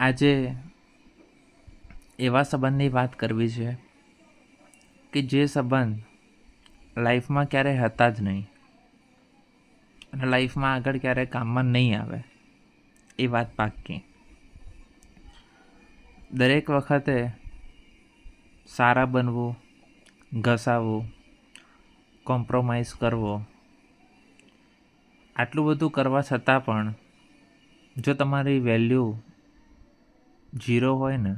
આજે એવા સંબંધની વાત કરવી છે કે જે સંબંધ લાઈફમાં ક્યારેય હતા જ નહીં અને લાઈફમાં આગળ ક્યારેય કામમાં નહીં આવે એ વાત પાક્કી. દરેક વખતે સારા બનવું, ઘસાવવું, કોમ્પ્રોમાઇઝ કરવો, આટલું બધું કરવા છતાં પણ જો તમારી વેલ્યુ 0 હોય ને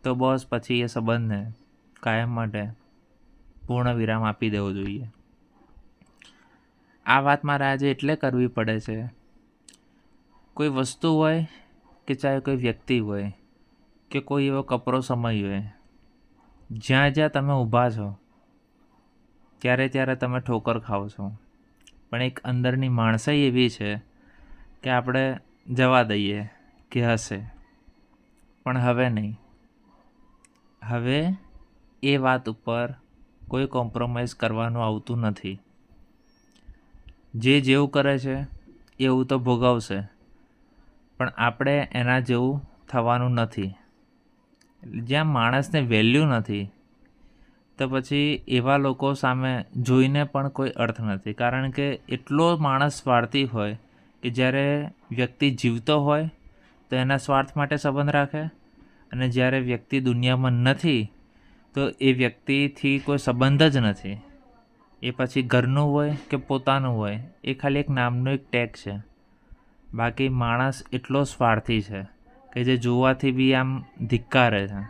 તો બસ પછી એ સંબંધને કાયમ માટે પૂર્ણ વિરામ આપી દેવો જોઈએ. આ વાત મારે આજે એટલે કરવી પડે છે. કોઈ વસ્તુ હોય કે ચાહે કોઈ વ્યક્તિ હોય કે કોઈ એવો કપરો સમય હોય, જ્યાં જ્યાં તમે ઊભા છો ત્યારે ત્યારે તમે ઠોકર ખાઓ છો, પણ એક અંદરની માણસાઈ એવી છે કે આપણે જવા દઈએ કે હશે, પણ હવે નહીં. હવે એ વાત ઉપર કોઈ કોમ્પ્રોમાઇઝ કરવાનું આવતું નથી. જે જેવું કરે છે એવું તો ભોગવશે, પણ આપણે એના જેવું થવાનું નથી. જ્યાં માણસને વેલ્યુ નથી તો પછી એવા લોકો સામે જોઈને પણ કોઈ અર્થ નથી. કારણ કે એટલો માણસ સ્વાર્થી હોય કે જ્યારે વ્યક્તિ જીવતો હોય તો એના સ્વાર્થ માટે સંબંધ રાખે, અને જ્યારે વ્યક્તિ દુનિયામાં નથી તો એ વ્યક્તિથી કોઈ સંબંધ જ નથી. એ પછી ઘરનું હોય કે પોતાનું હોય, એ ખાલી એક નામનું એક ટેગ છે. બાકી માણસ એટલો સ્વાર્થી છે કે જે જોવાથી બી આમ ધિક્કારે છે.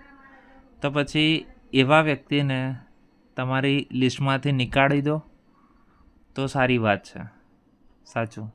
તો પછી એવા વ્યક્તિને તમારી લિસ્ટમાંથી નીકાળી દો તો સારી વાત છે. સાચું.